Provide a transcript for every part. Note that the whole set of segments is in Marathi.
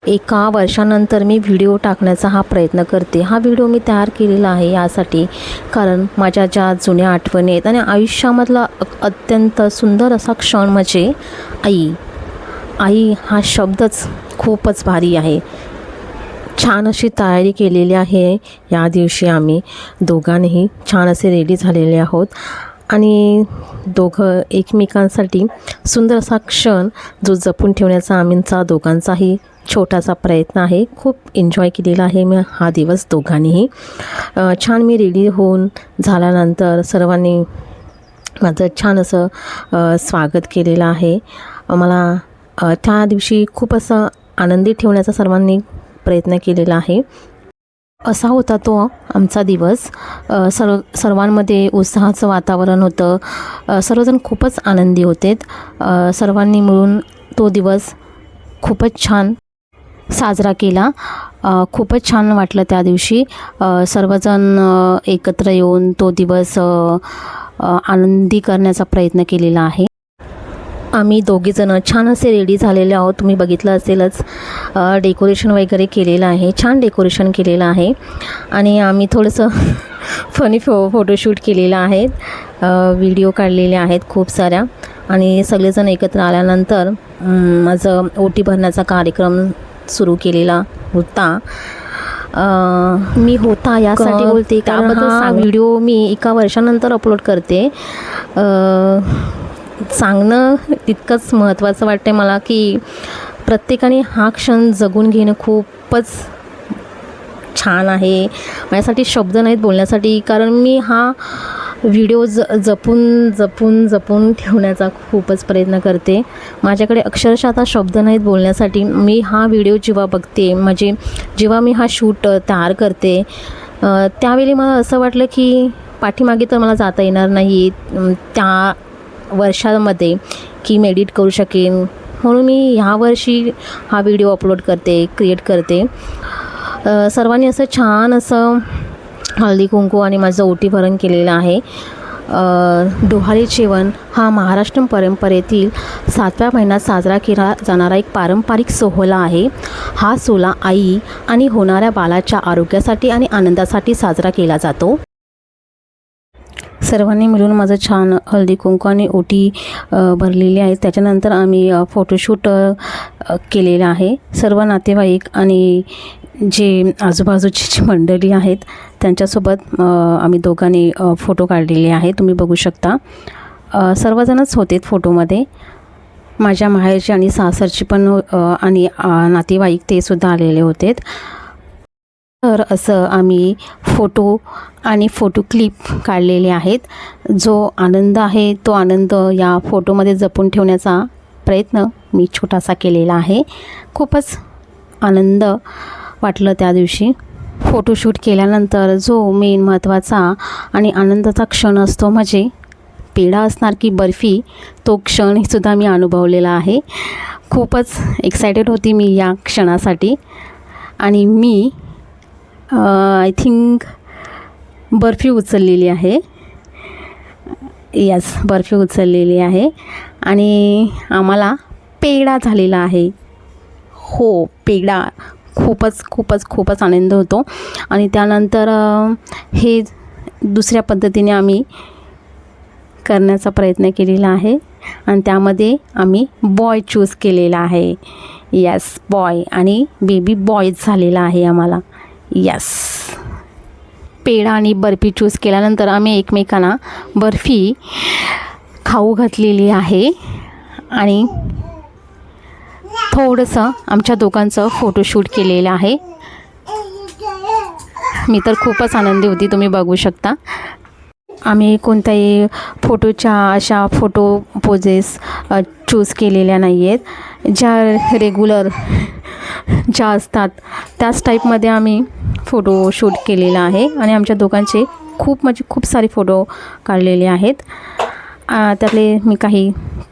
एका वर्षानंतर मी व्हिडिओ टाकण्याचा हा प्रयत्न करते. हा व्हिडिओ मी तयार केलेला आहे यासाठी, कारण माझ्या ज्या जुन्या आठवणी आहेत आणि आयुष्यामधला अत्यंत सुंदर असा क्षण म्हणजे आई. आई हा शब्दच खूपच भारी आहे. छान अशी तयारी केलेली आहे. या दिवशी आम्ही दोघांनीही छान असे रेडी झालेले आहोत आणि दोघं एकमेकांसाठी सुंदर असा क्षण जो जपून ठेवण्याचा आमचा दोघांचाही छोटासा प्रयत्न आहे. खूप एन्जॉय केलेला आहे मी हा दिवस दोघांनीही. छान मी रेडी होऊन झाल्यानंतर सर्वांनी माझं छान असं स्वागत केलेलं आहे. मला त्या दिवशी खूप असं आनंदी ठेवण्याचा सर्वांनी प्रयत्न केलेला आहे. असा होता तो आमचा दिवस. सर्वांमध्ये उत्साहाचं वातावरण होतं. सर्वजण खूपच आनंदी होते. सर्वांनी मिळून तो दिवस खूपच छान साजरा केला. खूपच छान वाटलं त्या दिवशी. सर्वजण एकत्र येऊन तो दिवस आनंदी करण्याचा प्रयत्न केलेला आहे. आम्ही दोघीजणं छान असे रेडी झालेले आहोत. तुम्ही बघितलं असेलच, डेकोरेशन वगैरे केलेलं आहे. छान डेकोरेशन केलेलं आहे आणि आम्ही थोडंसं फनी फोटोशूट केलेलं आहे. व्हिडिओ काढलेले आहेत खूप साऱ्या आणि सगळेजण एकत्र आल्यानंतर माझं ओटी भरण्याचा कार्यक्रम सुरू केलेला होता. मी होता यासाठी बोलते त्याबद्दल हा व्हिडिओ मी एका वर्षानंतर अपलोड करते. सांगणं तितकंच महत्त्वाचं वाटते मला की प्रत्येकाने हा क्षण जगून घेणं खूपच छान आहे. माझ्यासाठी शब्द नाहीत बोलण्यासाठी, कारण मी हा व्हिडिओ जपून ठेवण्याचा खूपच प्रयत्न करते. माझ्याकडे अक्षरशः आता शब्द नाहीत बोलण्यासाठी. मी हा व्हिडिओ जेव्हा बघते, म्हणजे जेव्हा मी हा शूट तयार करते, त्यावेळी मला असं वाटलं की पाठीमागे तर मला जाता येणार नाही त्या वर्षामध्ये की मी एडिट करू शकेन, म्हणून मी ह्या वर्षी हा व्हिडिओ अपलोड करते, क्रिएट करते. सर्वांनी असं छान असं हळदी कुंकू आणि माझं ओटी भरण केलेलं आहे. डोहाळे जेवण हा महाराष्ट्र परंपरेतील 7व्या महिन्यात साजरा केला जाणारा एक पारंपरिक सोहळा आहे. हा सोहळा आई आणि होणाऱ्या बाळाच्या आरोग्यासाठी आणि आनंदासाठी साजरा केला जातो. सर्वांनी मिळून माझं छान हळदी कुंकू आणि ओटी भरलेली आहे. त्याच्यानंतर आम्ही फोटोशूट केलेलं आहे. सर्व नातेवाईक आणि जे आजूबाजूची जी मंडळी आहेत त्यांच्यासोबत आम्ही दोघांनी फोटो काढलेले आहे. तुम्ही बघू शकता. सर्वजणच होते फोटोमध्ये. माझ्या माहेरची आणि सासरची पण आणि नातेवाईक ते सुद्धा आलेले होते. तर असं आम्ही फोटो आणि फोटो क्लिप काढलेले आहेत. जो आनंद आहे तो आनंद या फोटोमध्ये जपून ठेवण्याचा प्रयत्न मी छोटासा केलेला आहे. खूपच आनंद वाटलं त्या दिवशी. फोटोशूट केल्यानंतर जो मेन महत्त्वाचा आणि आनंदाचा क्षण असतो म्हणजे पेढा असणार की बर्फी, तो क्षणसुद्धा मी अनुभवलेला आहे. खूपच एक्सायटेड होती मी या क्षणासाठी आणि मी आय थिंक बर्फी उचललेली आहे. यस, बर्फी उचललेली आहे आणि आम्हाला पेढा झालेला आहे. हो, पेढा. खूपच आनंद होतो. आणि त्यानंतर हे दुसऱ्या पद्धतीने आम्ही करण्याचा प्रयत्न केलेला आहे आणि त्यामध्ये आम्ही बॉय चूज केलेला आहे. यस, बॉय आणि बेबी बॉयच झालेला आहे आम्हाला. यस, पेढा आणि बर्फी चूज केल्यानंतर आम्ही एकमेकांना बर्फी खाऊ घातलेली आहे आणि थोडंसं आमच्या दोघांचं फोटोशूट केलेलं आहे. मी तर खूपच आनंदी होती. तुम्ही बघू शकता. आम्ही कोणत्याही फोटोच्या अशा फोटो पोजेस चूज केलेल्या नाही आहेत. ज्या रेग्युलर ज्या असतात त्याच टाईपमध्ये आम्ही फोटोशूट केलेला आहे आणि आमच्या दोघांचे खूप सारे फोटो काढलेले आहेत. त्यातले मी काही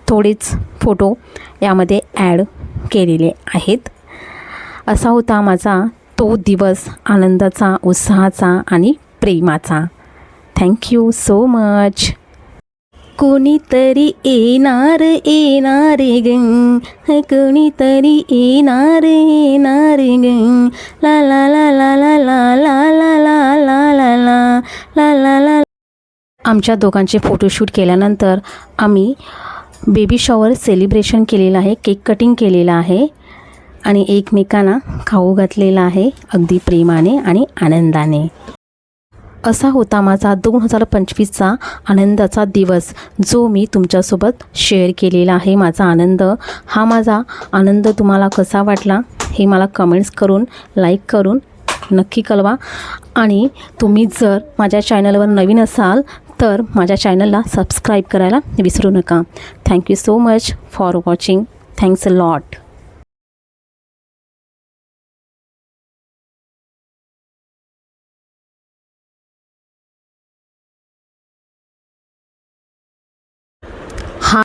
थोडेच फोटो यामध्ये ॲड केलेले आहेत. असा होता माझा तो दिवस आनंदाचा, उत्साहाचा आणि प्रेमाचा. Thank you so much. कोणीतरी येणार येणार ग, कोणीतरी येणार येणार ग, ला ला ला ला ला ला ला ला ला ला ला ला ला ला ला. आमच्या दोघांचे फोटोशूट केल्यानंतर आम्ही बेबी शॉवर सेलिब्रेशन केलेलं आहे, केक कटिंग केलेलं आहे आणि एकमेकांना खाऊ घातलेला आहे अगदी प्रेमाने आणि आनंदाने. असा होता माझा 2025चा आनंदाचा दिवस, जो मी तुमच्यासोबत शेअर केलेला आहे. माझा आनंद तुम्हाला कसा वाटला हे मला कमेंट्स करून, लाईक करून नक्की कळवा. आणि तुम्ही जर माझ्या चॅनलवर नवीन असाल तर माझ्या चॅनलला सबस्क्राईब करायला विसरू नका. Thank you so much for watching. Thanks a lot.